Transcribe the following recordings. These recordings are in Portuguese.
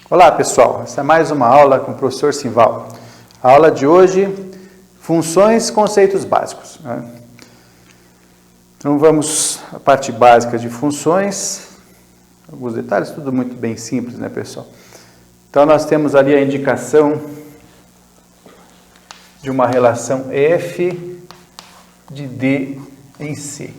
Olá pessoal, essa é mais uma aula com o professor Simval. A aula de hoje, funções, conceitos básicos. Então vamos à parte básica de funções, alguns detalhes, tudo muito bem simples, né pessoal? Então nós temos ali a indicação de uma relação f de d em c.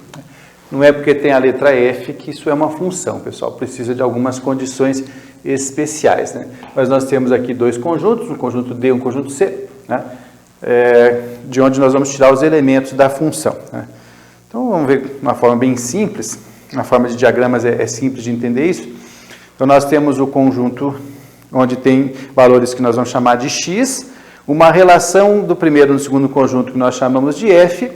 Não é porque tem a letra f que isso é uma função, pessoal, precisa de algumas condições especiais, né? Mas nós temos aqui dois conjuntos, um conjunto D e um conjunto C, né? De onde nós vamos tirar os elementos da função, né? Então vamos ver uma forma bem simples, na forma de diagramas é simples de entender isso. Então nós temos o conjunto onde tem valores que nós vamos chamar de x, uma relação do primeiro e do segundo conjunto que nós chamamos de f,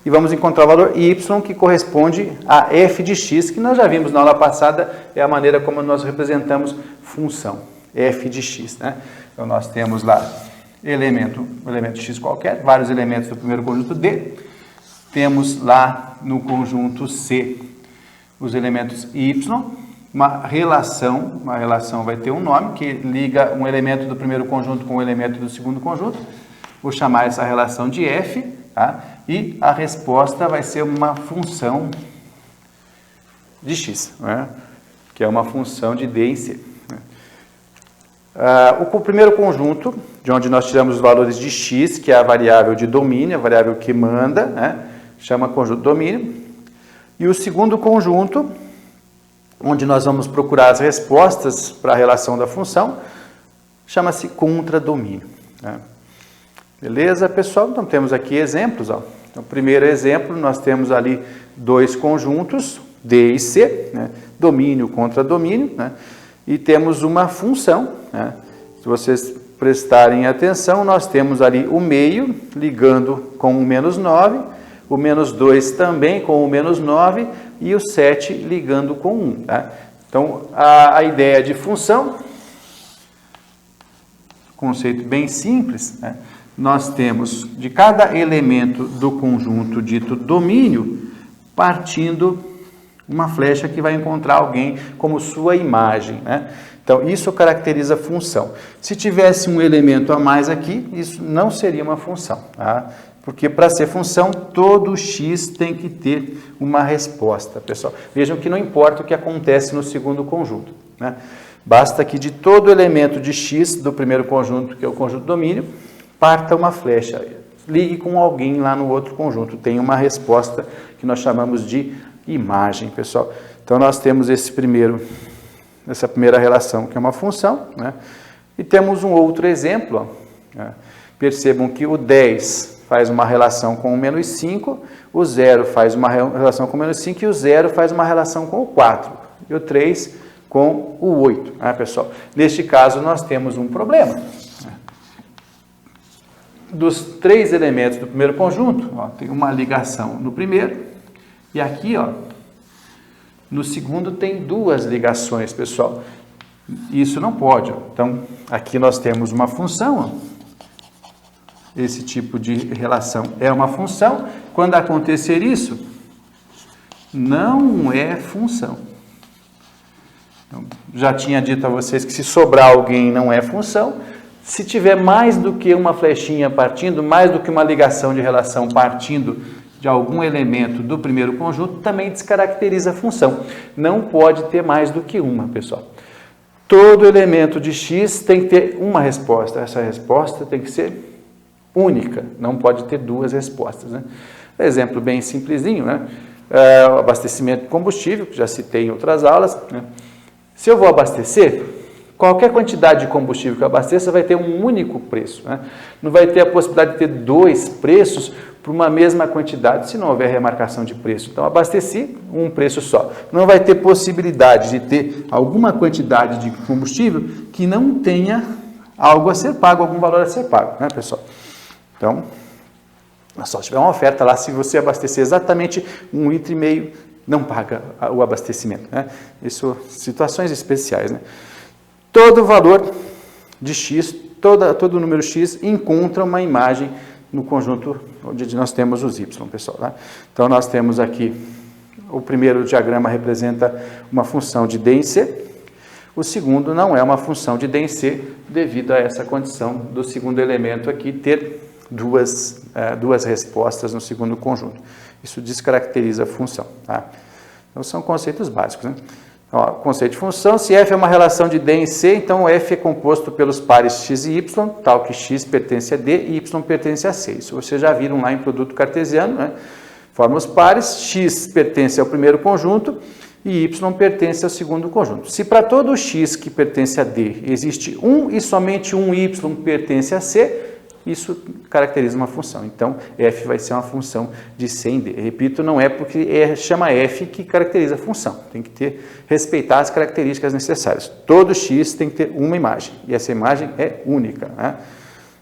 e vamos encontrar o valor y que corresponde a f de x, que nós já vimos na aula passada, é a maneira como nós representamos função, f de x, né? Então nós temos lá um elemento x qualquer, vários elementos do primeiro conjunto D, temos lá no conjunto C os elementos y, uma relação vai ter um nome que liga um elemento do primeiro conjunto com o elemento do segundo conjunto, vou chamar essa relação de f, tá? E a resposta vai ser uma função de x, né? Que é uma função de D em C. O primeiro conjunto, de onde nós tiramos os valores de x, que é a variável de domínio, a variável que manda, né? Chama conjunto domínio. E o segundo conjunto, onde nós vamos procurar as respostas para a relação da função, chama-se contradomínio, né? Beleza, pessoal? Então temos aqui exemplos, ó. Então, primeiro exemplo, nós temos ali dois conjuntos, D e C, né? Domínio contra domínio, né? E temos uma função, né? Se vocês prestarem atenção, nós temos ali o meio ligando com o menos 9, o menos 2 também com o menos 9 e o 7 ligando com 1. Tá? Então, a ideia de função, conceito bem simples, né? Nós temos de cada elemento do conjunto dito domínio, partindo uma flecha que vai encontrar alguém como sua imagem, né? Então, isso caracteriza função. Se tivesse um elemento a mais aqui, isso não seria uma função, tá? Porque para ser função, todo x tem que ter uma resposta, pessoal. Vejam que não importa o que acontece no segundo conjunto, né? Basta que de todo elemento de x do primeiro conjunto, que é o conjunto domínio, parta uma flecha, ligue com alguém lá no outro conjunto, tem uma resposta que nós chamamos de imagem, pessoal. Então, nós temos essa primeira relação, que é uma função, né? E temos um outro exemplo, ó, né? Percebam que o 10 faz uma relação com o menos 5, o 0 faz uma relação com o menos 5 e o 0 faz uma relação com o 4, e o 3 com o 8, né, pessoal? Neste caso, nós temos um problema. Dos três elementos do primeiro conjunto, ó, tem uma ligação no primeiro, e aqui, ó, no segundo tem duas ligações, pessoal. Isso não pode, ó. Então, aqui nós temos uma função, ó. Esse tipo de relação é uma função. Quando acontecer isso, não é função. Então, já tinha dito a vocês que se sobrar alguém não é função. Se tiver mais do que uma flechinha partindo, mais do que uma ligação de relação partindo de algum elemento do primeiro conjunto, também descaracteriza a função. Não pode ter mais do que uma, pessoal. Todo elemento de x tem que ter uma resposta. Essa resposta tem que ser única, não pode ter duas respostas, né? Exemplo bem simplesinho, né? O abastecimento de combustível, que já citei em outras aulas, né? Se eu vou abastecer, qualquer quantidade de combustível que eu abasteça vai ter um único preço, né? Não vai ter a possibilidade de ter dois preços por uma mesma quantidade, se não houver remarcação de preço. Então, abasteci um preço só. Não vai ter possibilidade de ter alguma quantidade de combustível que não tenha algo a ser pago, algum valor a ser pago, né, pessoal? Então, só tiver uma oferta lá, se você abastecer exatamente 1,5 litro, não paga o abastecimento, né? Isso, situações especiais, né? Todo valor de x, todo número x encontra uma imagem no conjunto onde nós temos os y, pessoal, tá? Então, nós temos aqui, o primeiro diagrama representa uma função de D em C, O segundo não é uma função de D em C, devido a essa condição do segundo elemento aqui ter duas respostas no segundo conjunto. Isso descaracteriza a função. Tá? Então, são conceitos básicos. Né? Ó, conceito de função, se f é uma relação de D em C, então f é composto pelos pares x e y, tal que x pertence a D e y pertence a C. Isso vocês já viram lá em produto cartesiano, né? Forma os pares, x pertence ao primeiro conjunto e y pertence ao segundo conjunto. Se para todo x que pertence a D existe um e somente um y pertence a C, isso caracteriza uma função. Então, f vai ser uma função de C em D. Repito, não é porque chama f que caracteriza a função. Tem que respeitar as características necessárias. Todo x tem que ter uma imagem, e essa imagem é única. Né?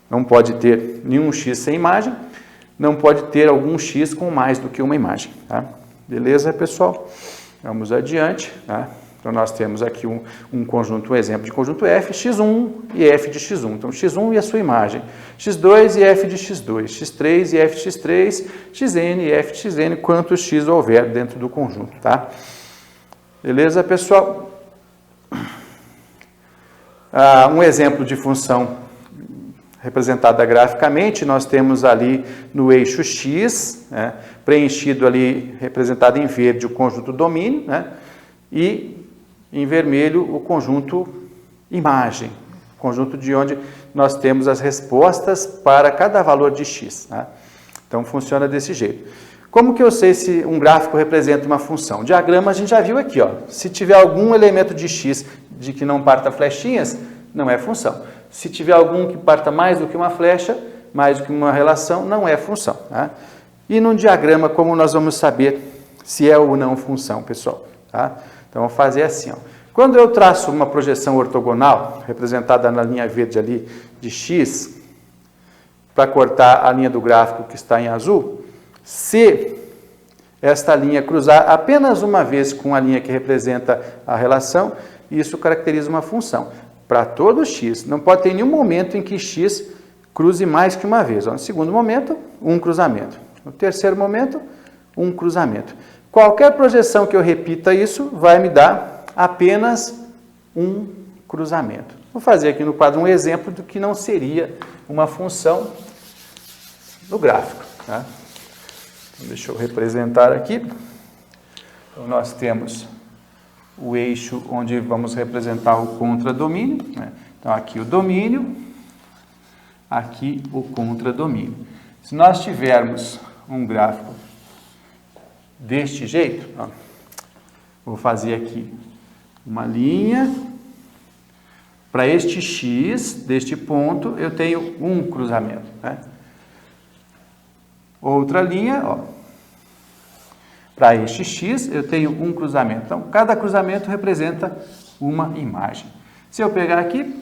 Não pode ter nenhum x sem imagem, não pode ter algum x com mais do que uma imagem. Tá? Beleza, pessoal? Vamos adiante. Tá? Então, nós temos aqui um conjunto, um exemplo de conjunto F, x1 e f de x1. Então, x1 e a sua imagem, x2 e f de x2, x3 e f de x3, xn e f de xn, quantos x houver dentro do conjunto, tá? Beleza, pessoal? Um exemplo de função representada graficamente, nós temos ali no eixo x, né, preenchido ali, representado em verde, o conjunto domínio, né, e em vermelho o conjunto imagem, conjunto de onde nós temos as respostas para cada valor de x. Né? Então, funciona desse jeito. Como que eu sei se um gráfico representa uma função? O diagrama a gente já viu aqui. Ó. Se tiver algum elemento de x de que não parta flechinhas, não é função. Se tiver algum que parta mais do que uma flecha, mais do que uma relação, não é função. Tá? E num diagrama, como nós vamos saber se é ou não função, pessoal? Tá? Então, vou fazer assim. Ó. Quando eu traço uma projeção ortogonal, representada na linha verde ali, de x, para cortar a linha do gráfico que está em azul, se esta linha cruzar apenas uma vez com a linha que representa a relação, isso caracteriza uma função. Para todo x, não pode ter nenhum momento em que x cruze mais que uma vez. Ó. No segundo momento, um cruzamento. No terceiro momento, um cruzamento. Qualquer projeção que eu repita isso vai me dar apenas um cruzamento. Vou fazer aqui no quadro um exemplo do que não seria uma função no gráfico. Tá? Então, deixa eu representar aqui. Então, nós temos o eixo onde vamos representar o contradomínio. Né? Então, aqui o domínio, aqui o contradomínio. Se nós tivermos um gráfico deste jeito, ó, vou fazer aqui uma linha. Para este x, deste ponto, eu tenho um cruzamento. Né? Outra linha, ó. Para este x, eu tenho um cruzamento. Então, cada cruzamento representa uma imagem. Se eu pegar aqui,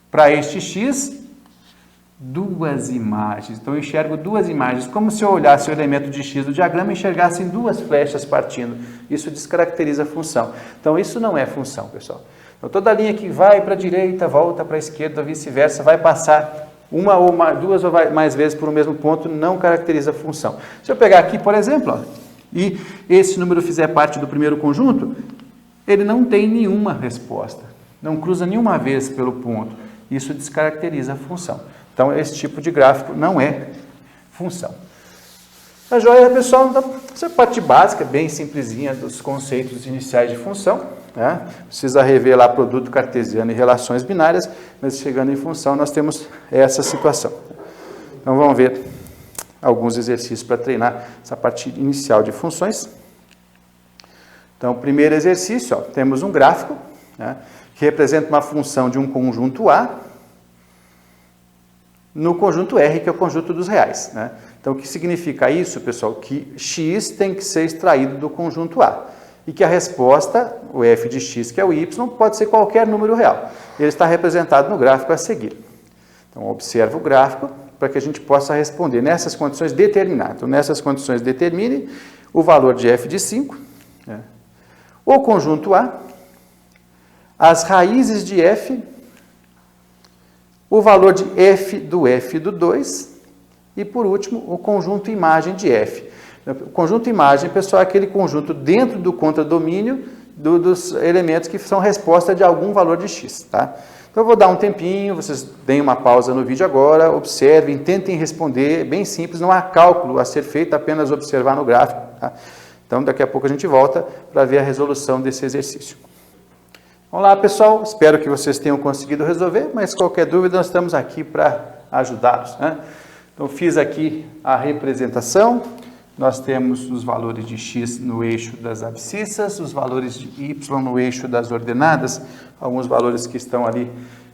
para este x, duas imagens. Então, eu enxergo duas imagens, como se eu olhasse o elemento de x do diagrama e enxergasse duas flechas partindo. Isso descaracteriza a função. Então, isso não é função, pessoal. Então, toda linha que vai para a direita, volta para a esquerda, vice-versa, vai passar uma ou duas ou mais vezes por um mesmo ponto, não caracteriza a função. Se eu pegar aqui, por exemplo, ó, e esse número fizer parte do primeiro conjunto, ele não tem nenhuma resposta. Não cruza nenhuma vez pelo ponto. Isso descaracteriza a função. Então, esse tipo de gráfico não é função. Tá joia, pessoal? Então, essa parte básica, bem simplesinha, dos conceitos iniciais de função. Né? Precisa rever lá produto cartesiano e relações binárias, mas chegando em função, nós temos essa situação. Então, vamos ver alguns exercícios para treinar essa parte inicial de funções. Então, primeiro exercício, ó, temos um gráfico, né, que representa uma função de um conjunto A, no conjunto R, que é o conjunto dos reais. Né? Então, o que significa isso, pessoal? Que x tem que ser extraído do conjunto A. E que a resposta, o f de x, que é o y, pode ser qualquer número real. Ele está representado no gráfico a seguir. Então, observa o gráfico para que a gente possa responder. Nessas condições, determinar. Então, nessas condições, determine o valor de f de 5, né? O conjunto A, as raízes de f, o valor de f do 2 e, por último, o conjunto imagem de f. O conjunto imagem, pessoal, é aquele conjunto dentro do contradomínio dos elementos que são resposta de algum valor de x, tá? Então eu vou dar um tempinho, vocês deem uma pausa no vídeo agora, observem, tentem responder, bem simples, não há cálculo a ser feito, apenas observar no gráfico, tá? Então daqui a pouco a gente volta para ver a resolução desse exercício. Vamos lá, pessoal, espero que vocês tenham conseguido resolver, mas qualquer dúvida nós estamos aqui para ajudá-los, né? Então fiz aqui a representação. Nós temos os valores de x no eixo das abscissas, os valores de y no eixo das ordenadas, alguns valores que estão ali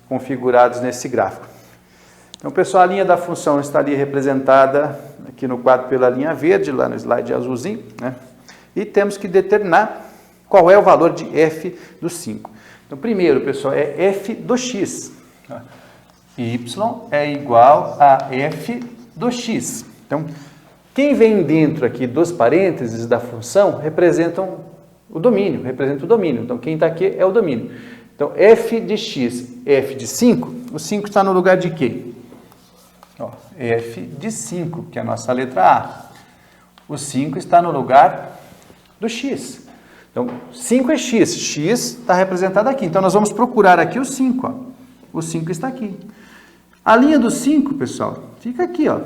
configurados nesse gráfico. Então, pessoal, a linha da função está ali representada aqui no quadro pela linha verde, lá no slide azulzinho, né? E temos que determinar qual é o valor de f do 5. Então, primeiro, pessoal, é f do x. Y é igual a f do x. Então, quem vem dentro aqui dos parênteses da função representam o domínio, representa o domínio. Então, quem está aqui é o domínio. Então, f de x, f de 5, o 5 está no lugar de quê? Ó, f de 5, que é a nossa letra A. O 5 está no lugar do x. Então, 5 é x, x está representado aqui. Então, nós vamos procurar aqui o 5. Ó. O 5 está aqui. A linha do 5, pessoal, fica aqui, ó.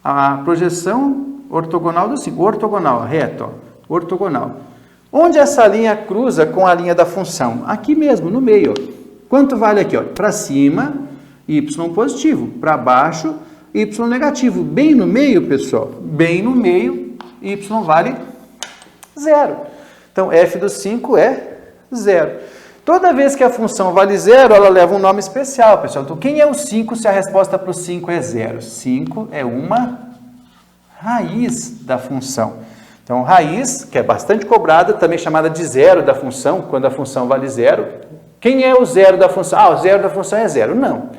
A projeção ortogonal do 5, ortogonal, reto, ó, ortogonal. Onde essa linha cruza com a linha da função? Aqui mesmo, no meio. Ó. Quanto vale aqui? Para cima, y positivo, para baixo, y negativo. Bem no meio, pessoal, bem no meio, y vale 0. Então, f do 5 é 0. Toda vez que a função vale 0, ela leva um nome especial, pessoal. Então, quem é o 5 se a resposta para o 5 é 0? 5 é uma raiz da função. Então, raiz, que é bastante cobrada, também chamada de zero da função, quando a função vale 0. Quem é o zero da função? Ah, o zero da função é 0. Não.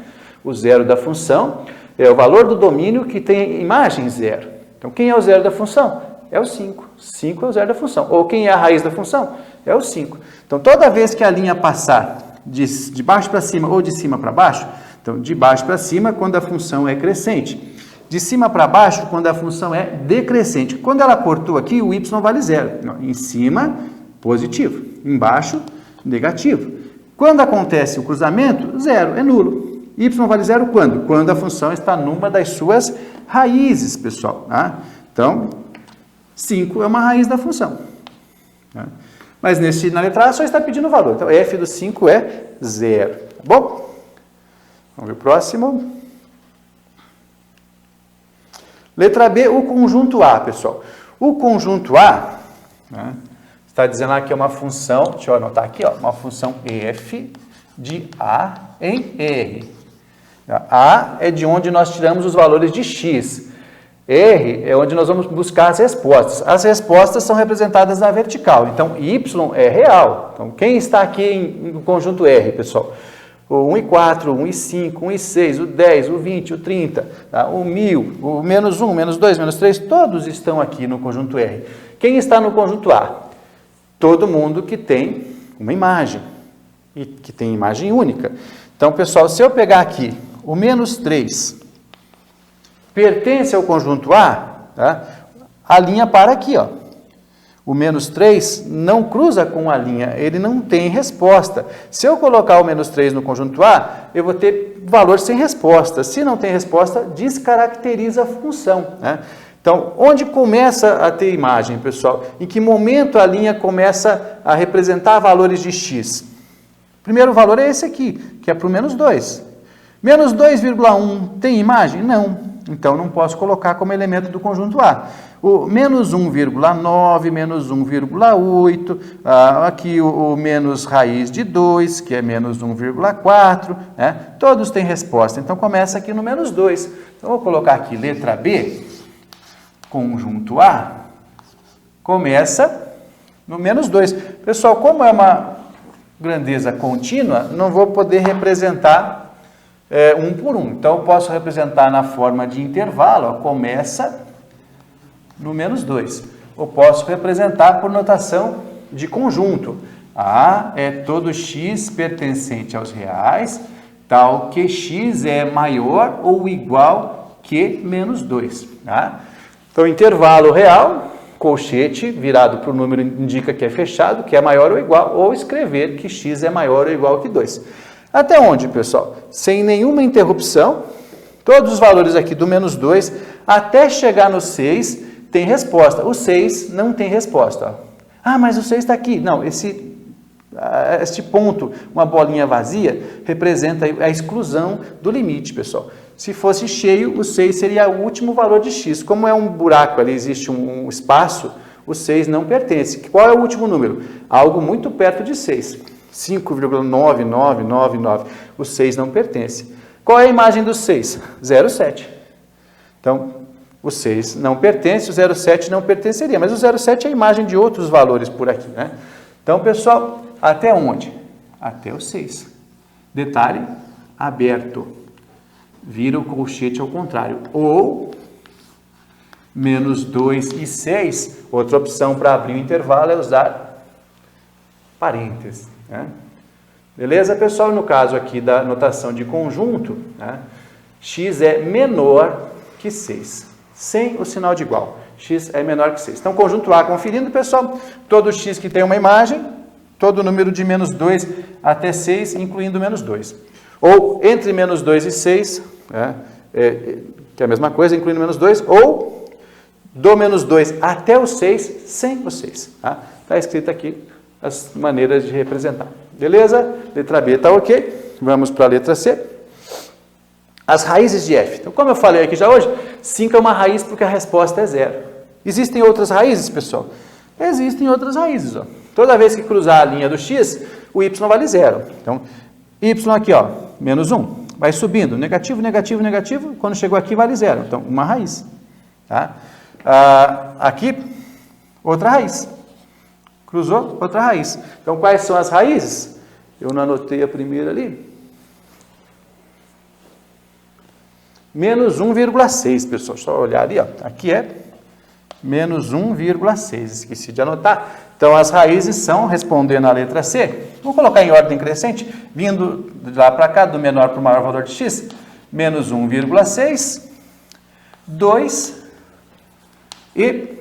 O zero da função é o valor do domínio que tem imagem 0. Então, quem é o zero da função? É o 5. 5 é o zero da função. Ou quem é a raiz da função? É o 5. Então, toda vez que a linha passar de baixo para cima ou de cima para baixo, então, de baixo para cima, quando a função é crescente. De cima para baixo, quando a função é decrescente. Quando ela cortou aqui, o y vale 0. Em cima, positivo. Embaixo, negativo. Quando acontece o cruzamento, 0, é nulo. Y vale 0 quando? Quando a função está numa das suas raízes, pessoal. Tá? Então, 5 é uma raiz da função. Tá? Mas na letra A só está pedindo o valor. Então, f do 5 é 0. Tá bom? Vamos ver o próximo. Letra B, o conjunto A, pessoal. O conjunto A, né, está dizendo lá que é uma função, deixa eu anotar aqui, ó, uma função f de A em R. A é de onde nós tiramos os valores de x. R é onde nós vamos buscar as respostas. As respostas são representadas na vertical. Então, y é real. Então, quem está aqui no conjunto R, pessoal? O 1 e 4, o 1 e 5, o 1 e 6, o 10, o 20, o 30, tá? O 1000, o menos 1, menos 2, menos 3, todos estão aqui no conjunto R. Quem está no conjunto A? Todo mundo que tem uma imagem, e que tem imagem única. Então, pessoal, se eu pegar aqui o menos 3, pertence ao conjunto A, tá? A linha para aqui, ó. O menos 3 não cruza com a linha, ele não tem resposta. Se eu colocar o menos 3 no conjunto A, eu vou ter valor sem resposta. Se não tem resposta, descaracteriza a função, né? Então, onde começa a ter imagem, pessoal? Em que momento a linha começa a representar valores de x? O primeiro valor é esse aqui, que é para o menos 2. Menos 2,1 tem imagem? Não. Então, não posso colocar como elemento do conjunto A. O menos 1,9, menos 1,8, aqui o menos raiz de 2, que é menos 1,4, né? Todos têm resposta. Então, começa aqui no menos 2. Então, vou colocar aqui letra B, conjunto A, começa no menos 2. Pessoal, como é uma grandeza contínua, não vou poder representar um por um. Então, eu posso representar na forma de intervalo, ó, começa no menos 2. Eu posso representar por notação de conjunto. A é todo x pertencente aos reais, tal que x é maior ou igual que menos 2. Tá? Então, intervalo real, colchete virado para o número indica que é fechado, que é maior ou igual, ou escrever que x é maior ou igual que 2. Até onde, pessoal? Sem nenhuma interrupção, todos os valores aqui do menos 2, até chegar no 6, tem resposta. O 6 não tem resposta. Ah, mas o 6 está aqui. Não, este ponto, uma bolinha vazia, representa a exclusão do limite, pessoal. Se fosse cheio, o 6 seria o último valor de x. Como é um buraco ali, existe um espaço, o 6 não pertence. Qual é o último número? Algo muito perto de 6. 5,9999. O 6 não pertence. Qual é a imagem do 6? 0,7. Então, o 6 não pertence, o 0,7 não pertenceria. Mas o 0,7 é a imagem de outros valores por aqui, né? Então, pessoal, até onde? Até o 6. Detalhe, aberto. Vira o colchete ao contrário. Ou, menos 2 e 6, outra opção para abrir o intervalo é usar parênteses, né? Beleza, pessoal? No caso aqui da notação de conjunto, né, x é menor que 6, sem o sinal de igual. X é menor que 6. Então, conjunto A, conferindo, pessoal, todo x que tem uma imagem, todo número de menos 2 até 6, incluindo menos 2. Ou entre menos 2 e 6, que é a mesma coisa, incluindo menos 2, ou do menos 2 até o 6, sem o 6. Está escrito aqui as maneiras de representar. Beleza? Letra B está ok. Vamos para a letra C. As raízes de f. Então, como eu falei aqui já hoje, 5 é uma raiz porque a resposta é 0. Existem outras raízes, pessoal? Existem outras raízes. Ó. Toda vez que cruzar a linha do x, o y vale 0. Então, y aqui, ó, menos 1. Vai subindo, negativo, negativo, negativo. Quando chegou aqui, vale 0. Então, uma raiz. Tá? Aqui, outra raiz. Cruzou, outra raiz. Então, quais são as raízes? Eu não anotei a primeira ali. Menos 1,6, pessoal. Só olhar ali, ó. Aqui é menos 1,6. Esqueci de anotar. Então, as raízes são, respondendo a letra C, vou colocar em ordem crescente, vindo de lá para cá, do menor para o maior valor de x, menos 1,6, 2 e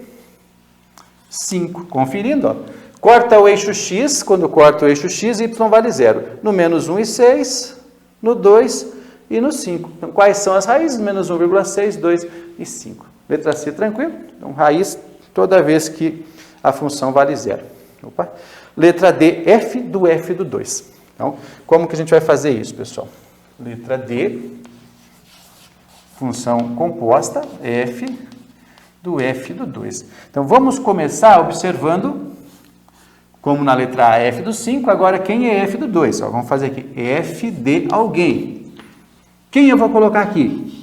5. Conferindo, ó. Corta o eixo x, quando corta o eixo x, y vale 0. No menos 1 e 6, no 2 e no 5. Então, quais são as raízes? Menos 1,6, 2 e 5. Letra C, tranquilo? Então, raiz toda vez que a função vale 0. Opa. Letra D, f do 2. Então, como que a gente vai fazer isso, pessoal? Letra D, função composta, f do 2. Então, vamos começar observando, como na letra A, f do 5, agora quem é f do 2? Ó, vamos fazer aqui, f de alguém. Quem eu vou colocar aqui?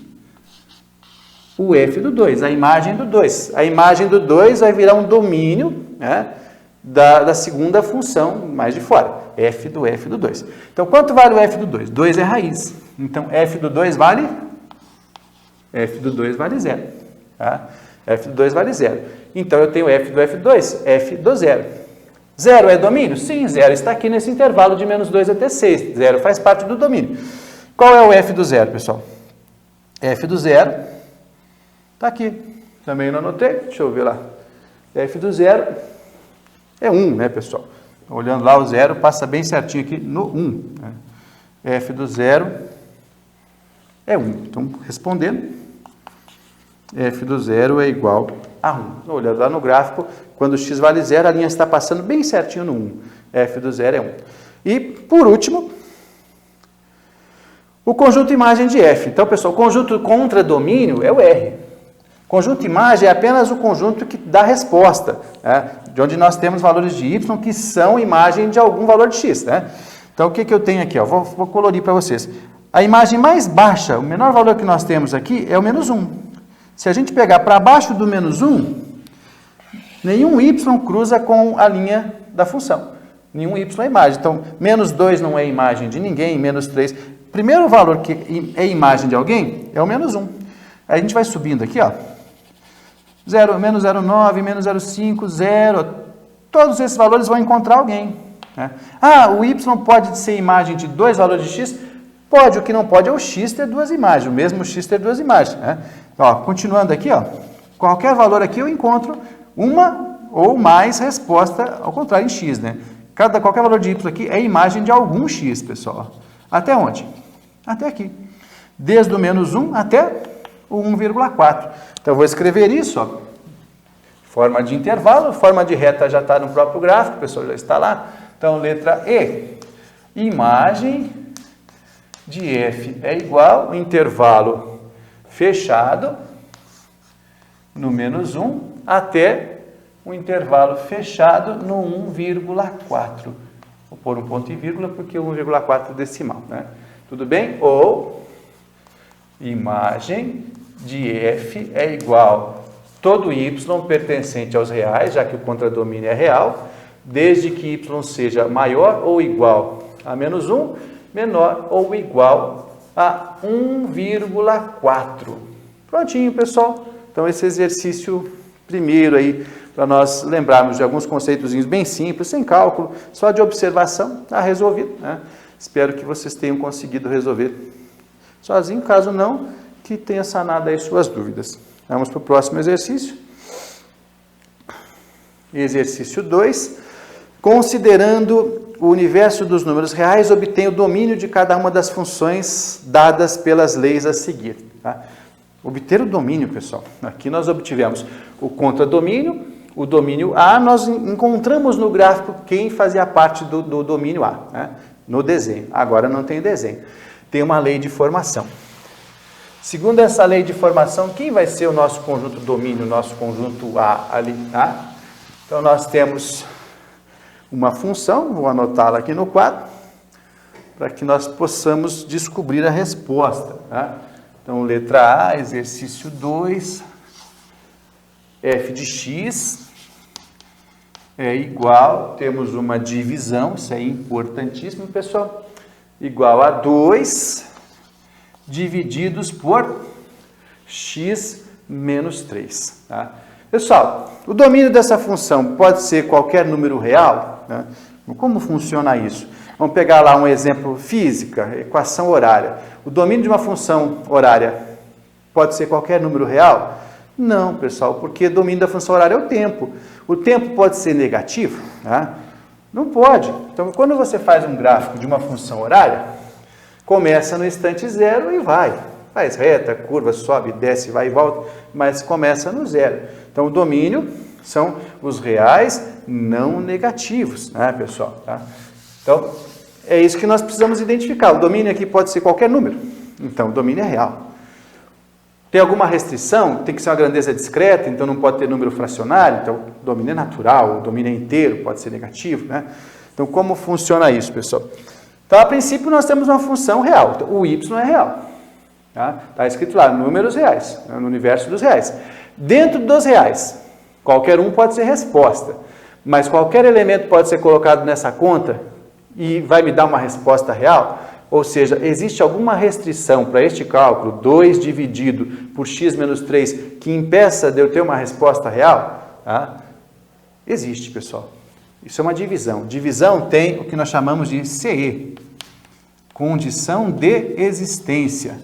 O f do 2, a imagem do 2. A imagem do 2 vai virar um domínio, né, da segunda função mais de fora, f do 2. Então, quanto vale o f do 2? 2 é raiz. Então, f do 2 vale? F do 2 vale 0. Tá? F do 2 vale 0. Então, eu tenho f do f2, f do 0. 0 é domínio? Sim, 0 está aqui nesse intervalo de menos 2 até 6. 0 faz parte do domínio. Qual é o f do 0, pessoal? F do 0 está aqui. Também não anotei. Deixa eu ver lá. F do 0 é 1, né, pessoal? Olhando lá, o 0 passa bem certinho aqui no 1. Né? F do 0 é 1. Então, respondendo, f do 0 é igual a 1. Olhando lá no gráfico, quando x vale 0, a linha está passando bem certinho no 1. F do 0 é 1. E, por último, o conjunto imagem de f. Então, pessoal, o conjunto contra domínio é o R. Conjunto imagem é apenas o conjunto que dá resposta, né? De onde nós temos valores de y que são imagem de algum valor de x. Né? Então, o que eu tenho aqui? Ó? Vou colorir para vocês. A imagem mais baixa, o menor valor que nós temos aqui é o menos 1. Se a gente pegar para baixo do menos 1, nenhum y cruza com a linha da função. Nenhum y é imagem. Então, menos 2 não é imagem de ninguém, menos 3. Primeiro valor que é imagem de alguém é o menos 1. Aí a gente vai subindo aqui, ó. 0, menos 0,9, menos 0,5, 0. Todos esses valores vão encontrar alguém. Né? O y pode ser imagem de dois valores de x? Pode, o que não pode é o x ter duas imagens, o mesmo x ter duas imagens. Né? Ó, continuando aqui, ó, qualquer valor aqui eu encontro uma ou mais resposta ao contrário em x, né? Qualquer valor de y aqui é imagem de algum x, pessoal. Até onde? Até aqui. Desde o menos 1 até o 1,4. Então, eu vou escrever isso, ó. Forma de intervalo, forma de reta já está no próprio gráfico, o pessoal já está lá. Então, letra E. Imagem de f é igual intervalo fechado no menos 1 até um intervalo fechado no 1,4. Vou pôr um ponto e vírgula porque o 1,4 é decimal, né? Tudo bem? Ou imagem de f é igual todo y pertencente aos reais, já que o contradomínio é real, desde que y seja maior ou igual a menos 1, menor ou igual a 1,4. Prontinho, pessoal. Então, esse exercício primeiro aí, para nós lembrarmos de alguns conceitozinhos bem simples, sem cálculo, só de observação, está resolvido, né? Espero que vocês tenham conseguido resolver sozinho, caso não, que tenha sanado aí suas dúvidas. Vamos para o próximo exercício. Exercício 2. Considerando o universo dos números reais, obtenha o domínio de cada uma das funções dadas pelas leis a seguir. Tá? Obter o domínio, pessoal. Aqui nós obtivemos o contradomínio, o domínio A, nós encontramos no gráfico quem fazia parte do domínio A, né? No desenho. Agora não tem desenho. Tem uma lei de formação. Segundo essa lei de formação, quem vai ser o nosso conjunto domínio, o nosso conjunto A ali? Tá? Então, nós temos uma função, vou anotá-la aqui no quadro, para que nós possamos descobrir a resposta. Tá? Então, letra A, exercício 2, f de x é igual, temos uma divisão, isso é importantíssimo, pessoal, igual a 2 divididos por x menos 3. Tá? Pessoal, o domínio dessa função pode ser qualquer número real? Né? Como funciona isso? Vamos pegar lá um exemplo física, equação horária. O domínio de uma função horária pode ser qualquer número real? Não, pessoal, porque o domínio da função horária é o tempo. O tempo pode ser negativo? Tá? Não pode. Então, quando você faz um gráfico de uma função horária, começa no instante zero e vai. Faz reta, curva, sobe, desce, vai e volta, mas começa no zero. Então, o domínio são os reais não negativos, né, pessoal? Tá? Então, é isso que nós precisamos identificar. O domínio aqui pode ser qualquer número. Então, o domínio é real. Tem alguma restrição? Tem que ser uma grandeza discreta, então não pode ter número fracionário. Então, o domínio é natural, o domínio é inteiro, pode ser negativo, né? Então, como funciona isso, pessoal? Então, a princípio, nós temos uma função real. Então, o y é real. Está escrito lá, números reais, no universo dos reais. Dentro dos reais, qualquer um pode ser resposta, mas qualquer elemento pode ser colocado nessa conta e vai me dar uma resposta real? Ou seja, existe alguma restrição para este cálculo, 2 dividido por x menos 3, que impeça de eu ter uma resposta real? Tá? Existe, pessoal. Isso é uma divisão. Divisão tem o que nós chamamos de CE, condição de existência.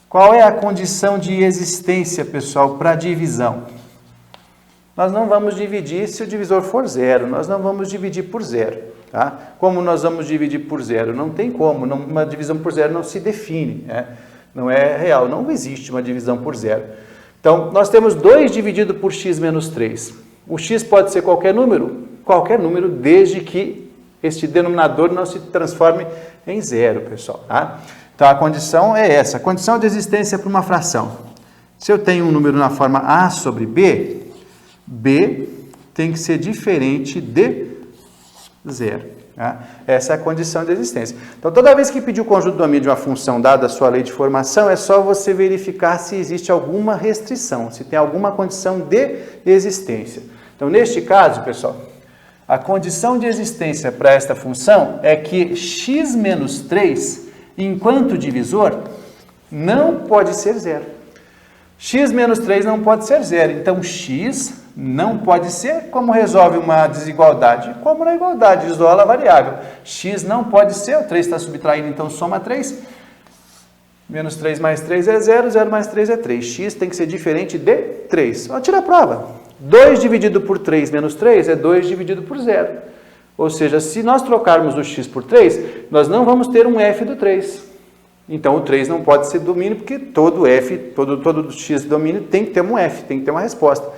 Qual é a condição de existência, pessoal, para divisão? Nós não vamos dividir se o divisor for zero, nós não vamos dividir por zero. Tá? Como nós vamos dividir por zero? Não tem como, uma divisão por zero não se define, né? Não é real, não existe uma divisão por zero. Então, nós temos 2 dividido por x menos 3. O x pode ser qualquer número, desde que este denominador não se transforme em zero, pessoal. Tá? Então, a condição é essa. A condição de existência para uma fração. Se eu tenho um número na forma A sobre B, B tem que ser diferente de zero. Tá? Essa é a condição de existência. Então, toda vez que pedir o conjunto do domínio de uma função dada a sua lei de formação, é só você verificar se existe alguma restrição, se tem alguma condição de existência. Então, neste caso, pessoal, a condição de existência para esta função é que x menos 3, enquanto divisor, não pode ser zero. X menos 3 não pode ser zero. Então, x não pode ser. Como resolve uma desigualdade? Como na igualdade, isola a variável. X não pode ser, o 3 está subtraindo, então soma 3. Menos 3 mais 3 é 0, 0 mais 3 é 3. X tem que ser diferente de 3. Ó, tira a prova. 2 dividido por 3 menos 3 é 2 dividido por 0. Ou seja, se nós trocarmos o x por 3, nós não vamos ter um f do 3. Então, o 3 não pode ser domínio, porque todo f, todo x domínio tem que ter um f, tem que ter uma resposta.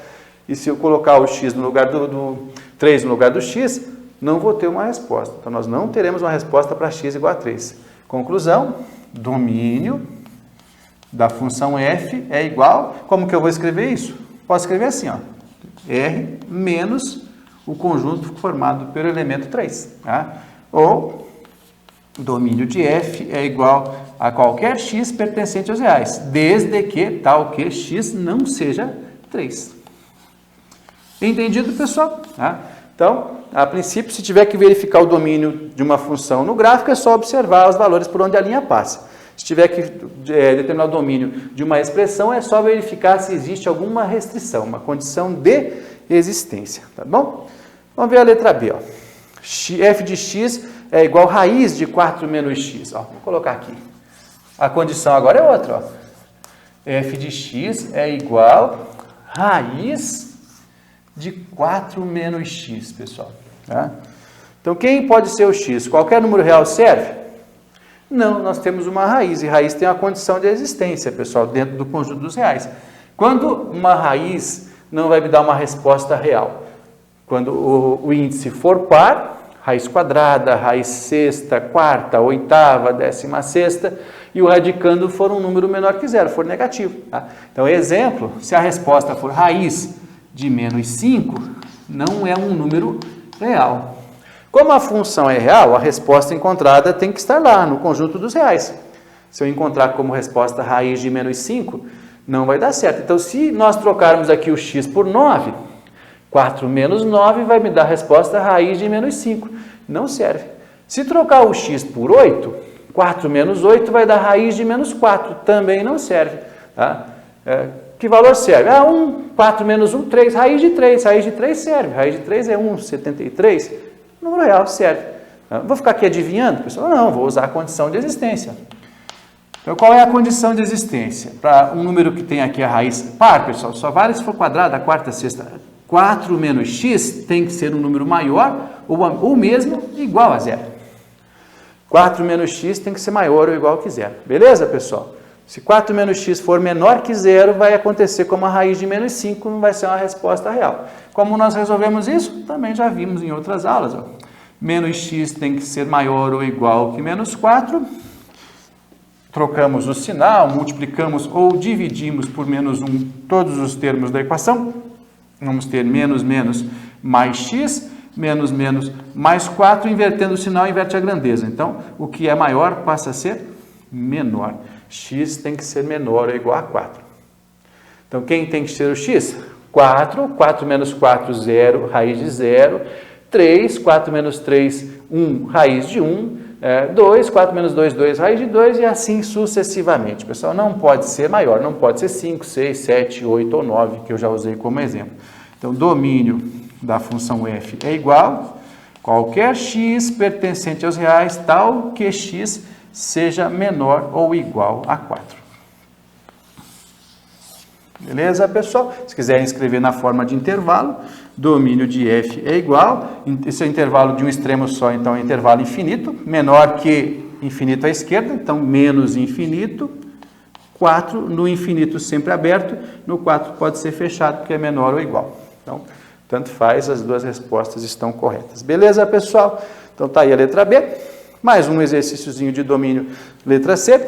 E se eu colocar o x no lugar do 3 no lugar do x, não vou ter uma resposta. Então, nós não teremos uma resposta para x igual a 3. Conclusão, domínio da função f é igual... Como que eu vou escrever isso? Posso escrever assim, ó, R menos o conjunto formado pelo elemento 3. Tá? Ou, domínio de f é igual a qualquer x pertencente aos reais, desde que tal que x não seja 3. Entendido, pessoal? Tá? Então, a princípio, se tiver que verificar o domínio de uma função no gráfico, é só observar os valores por onde a linha passa. Se tiver que determinar o domínio de uma expressão, é só verificar se existe alguma restrição, uma condição de existência, tá bom? Vamos ver a letra B, ó. F de x é igual a raiz de 4 menos x. Ó, vou colocar aqui. A condição agora é outra, ó. F de x é igual a raiz de 4 menos x, pessoal. Tá? Então, quem pode ser o x? Qualquer número real serve? Não, nós temos uma raiz, e raiz tem uma condição de existência, pessoal, dentro do conjunto dos reais. Quando uma raiz não vai me dar uma resposta real? Quando o índice for par, raiz quadrada, raiz sexta, quarta, oitava, 16ª, e o radicando for um número menor que zero, for negativo. Tá? Então, exemplo, se a resposta for raiz de menos 5, não é um número real. Como a função é real, a resposta encontrada tem que estar lá, no conjunto dos reais. Se eu encontrar como resposta raiz de menos 5, não vai dar certo. Então, se nós trocarmos aqui o x por 9, 4 menos 9 vai me dar a resposta raiz de menos 5. Não serve. Se trocar o x por 8, 4 menos 8 vai dar raiz de menos 4. Também não serve. Tá? Que valor serve? 1, 4 menos 1, 3. Raiz de 3. Raiz de 3 serve. Raiz de 3 é 1,73. Número real serve. Vou ficar aqui adivinhando, pessoal? Não, vou usar a condição de existência. Então, qual é a condição de existência? Para um número que tem aqui a raiz par, pessoal, só vale se for quadrada, a quarta, sexta. 4 menos x tem que ser um número maior ou mesmo igual a zero. 4 menos x tem que ser maior ou igual que zero. Beleza, pessoal? Se 4 menos x for menor que zero, vai acontecer como a raiz de menos 5, não vai ser uma resposta real. Como nós resolvemos isso? Também já vimos em outras aulas. Ó. Menos x tem que ser maior ou igual que menos 4. Trocamos o sinal, multiplicamos ou dividimos por menos 1 todos os termos da equação. Vamos ter menos menos mais x, menos menos mais 4, invertendo o sinal, inverte a grandeza. Então, o que é maior passa a ser menor. X tem que ser menor ou igual a 4. Então, quem tem que ser o x? 4, 4 menos 4, 0, raiz de 0. 3, 4 menos 3, 1, raiz de 1. 2, 4 menos 2, 2, raiz de 2 e assim sucessivamente. Pessoal, não pode ser maior, não pode ser 5, 6, 7, 8 ou 9, que eu já usei como exemplo. Então, domínio da função f é igual a qualquer x pertencente aos reais, tal que x seja menor ou igual a 4. Beleza, pessoal? Se quiserem escrever na forma de intervalo, domínio de f é igual, esse é o intervalo de um extremo só, então é intervalo infinito, menor que infinito à esquerda, então menos infinito, 4, no infinito sempre aberto, no 4 pode ser fechado, porque é menor ou igual. Então, tanto faz, as duas respostas estão corretas. Beleza, pessoal? Então, tá aí a letra B. Mais um exercíciozinho de domínio, letra C.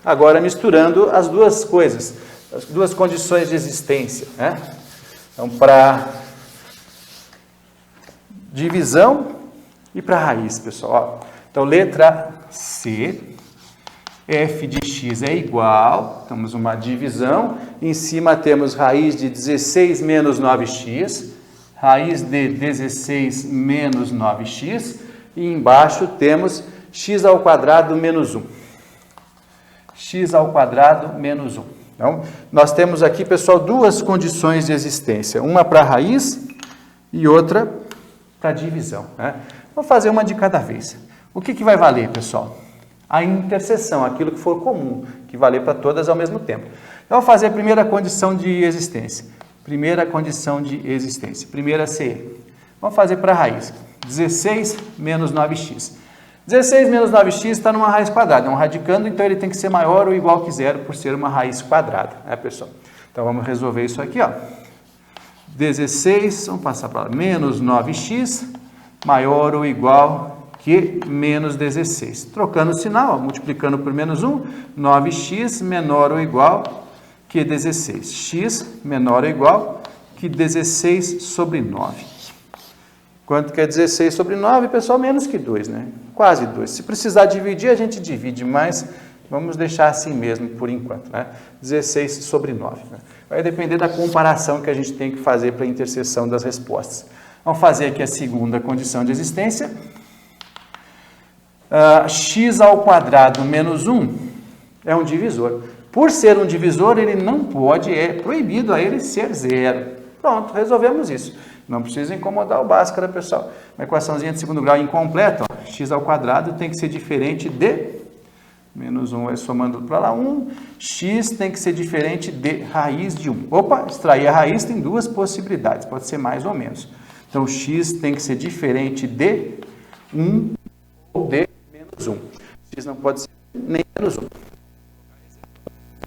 Agora, misturando as duas coisas, as duas condições de existência. Né? Então, para divisão e para raiz, pessoal. Ó. Então, letra C, f de x é igual, temos uma divisão, em cima temos raiz de 16 menos 9x, raiz de 16 menos 9x, e embaixo temos x ao quadrado menos 1. X ao quadrado menos 1. Então, nós temos aqui, pessoal, duas condições de existência. Uma para raiz e outra para divisão. Né? Vou fazer uma de cada vez. O que vai valer, pessoal? A interseção, aquilo que for comum, que valer para todas ao mesmo tempo. Então, eu vou fazer a primeira condição de existência. Primeira condição de existência. Primeira CE. Vamos fazer para a raiz. 16 menos 9x. 16 menos 9x está numa raiz quadrada. É um radicando, então ele tem que ser maior ou igual que zero por ser uma raiz quadrada. Né, pessoal? Então, vamos resolver isso aqui, ó. 16, vamos passar para lá, menos 9x, maior ou igual que menos 16. Trocando o sinal, ó, multiplicando por menos 1, 9x menor ou igual que 16. X menor ou igual que 16 sobre 9. Quanto que é 16 sobre 9, pessoal? Menos que 2, né? Quase 2. Se precisar dividir, a gente divide, mas vamos deixar assim mesmo por enquanto, né? 16 sobre 9. Né? Vai depender da comparação que a gente tem que fazer para a interseção das respostas. Vamos fazer aqui a segunda condição de existência. X ao quadrado menos 1 é um divisor. Por ser um divisor, ele não pode, é proibido a ele ser zero. Pronto, resolvemos isso. Não precisa incomodar o Bhaskara, pessoal. Uma equaçãozinha de segundo grau incompleta, ó. X ao quadrado tem que ser diferente de... Menos 1 é somando para lá 1. X tem que ser diferente de raiz de 1. Opa, extrair a raiz tem duas possibilidades, pode ser mais ou menos. Então, x tem que ser diferente de 1 ou de menos 1. X não pode ser nem menos 1.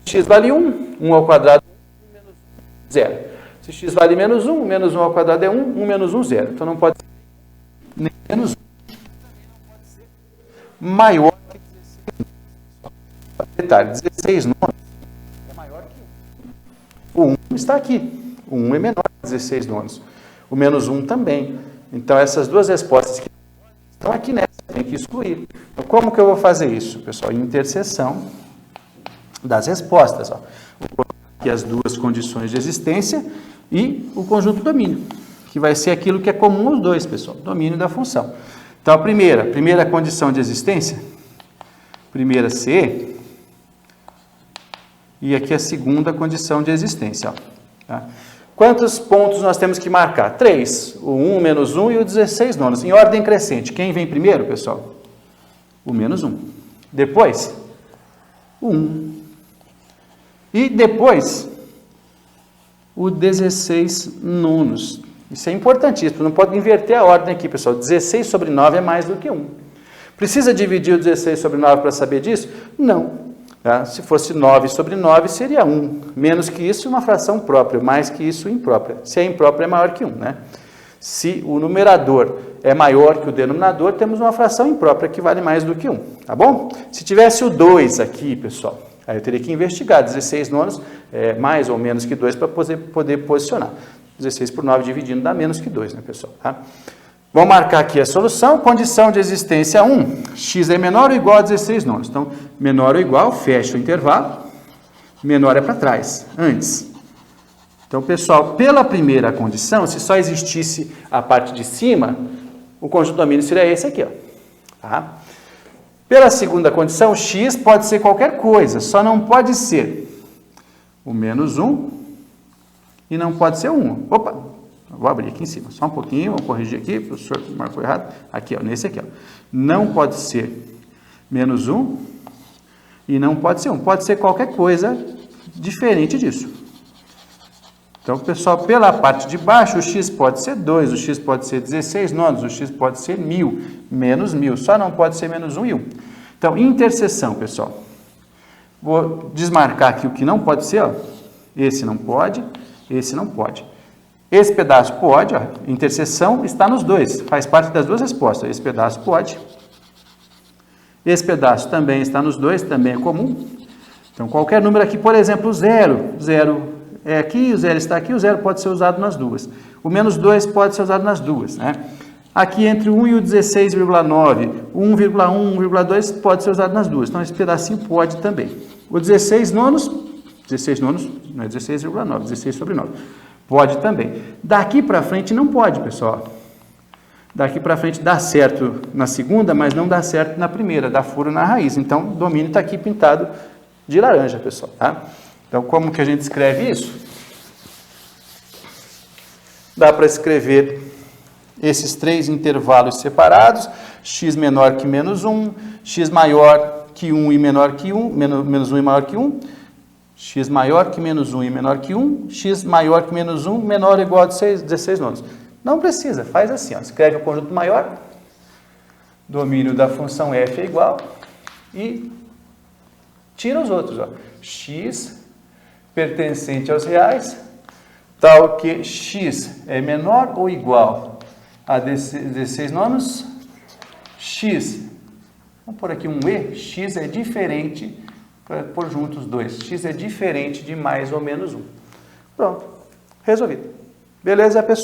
X vale 1, 1 ao quadrado é 1, menos 1, 0. Se x vale menos 1, menos 1 ao quadrado é 1, 1 menos 1, 0. Então, não pode ser nem menos 1. Também não pode ser maior que 16. Detalhe, 16 nonos é maior que 1. O 1 está aqui. O 1 é menor que 16 nonos. O menos 1 também. Então, essas duas respostas que estão aqui nessa, tem que excluir. Então, como que eu vou fazer isso, pessoal? Interseção das respostas. Ó. Vou colocar aqui as duas condições de existência e o conjunto domínio, que vai ser aquilo que é comum aos dois, pessoal, domínio da função. Então, a primeira condição de existência, primeira CE, e aqui a segunda condição de existência. Ó, tá? Quantos pontos nós temos que marcar? 3. O 1, o menos 1 e o 16 nonos. Em ordem crescente. Quem vem primeiro, pessoal? O menos 1. Depois, o 1. E depois, o 16 nonos. Isso é importantíssimo. Não pode inverter a ordem aqui, pessoal. 16 sobre 9 é mais do que 1. Precisa dividir o 16 sobre 9 para saber disso? Não. Tá? Se fosse 9 sobre 9, seria 1. Menos que isso, uma fração própria. Mais que isso, imprópria. Se é imprópria, é maior que 1. Né? Se o numerador é maior que o denominador, temos uma fração imprópria que vale mais do que 1. Tá bom? Se tivesse o 2 aqui, pessoal, aí eu teria que investigar. 16 nonos é mais ou menos que 2 para poder posicionar. 16 por 9 dividindo dá menos que 2, né, pessoal? Tá? Vamos marcar aqui a solução. Condição de existência 1. X é menor ou igual a 16 nonos. Então, menor ou igual, fecha o intervalo. Menor é para trás, antes. Então, pessoal, pela primeira condição, se só existisse a parte de cima, o conjunto domínio seria esse aqui. Ó. Tá? Pela segunda condição, x pode ser qualquer coisa, só não pode ser o menos 1 e não pode ser o 1. Opa! Vou abrir aqui em cima, só um pouquinho, vou corrigir aqui, o professor marcou errado. Aqui, ó, nesse aqui, ó. Não pode ser menos 1 e não pode ser 1. Pode ser qualquer coisa diferente disso. Então, pessoal, pela parte de baixo, o x pode ser 2, o x pode ser 16 nonos, o x pode ser 1000, menos 1000. Só não pode ser menos 1 e 1. Então, interseção, pessoal. Vou desmarcar aqui o que não pode ser, ó. Esse não pode, esse não pode. Esse pedaço pode, ó, interseção está nos dois, faz parte das duas respostas. Esse pedaço pode. Esse pedaço também está nos dois, também é comum. Então, qualquer número aqui, por exemplo, o 0. 0 é aqui, o 0 está aqui, o 0 pode ser usado nas duas. O menos 2 pode ser usado nas duas, né? Aqui entre o 1 e o 16,9, 1,1, 1,2 pode ser usado nas duas. Então, esse pedacinho pode também. O 16 nonos não é 16,9, 16 sobre 9. Pode também. Daqui para frente não pode, pessoal. Daqui para frente dá certo na segunda, mas não dá certo na primeira, dá furo na raiz. Então, o domínio está aqui pintado de laranja, pessoal. Tá? Então, como que a gente escreve isso? Dá para escrever esses três intervalos separados, x menor que menos 1, x maior que 1 e menor que 1, menos 1 e maior que 1, x maior que menos 1 e menor que 1, x maior que menos 1, menor ou igual a 16 nonos. Não precisa, faz assim, ó, escreve o conjunto maior, domínio da função f é igual, e tira os outros, ó. X pertencente aos reais, tal que x é menor ou igual a 16 nonos, x, vamos pôr aqui um e, x é diferente, para pôr juntos dois, x é diferente de mais ou menos 1. Pronto, resolvido. Beleza, pessoal?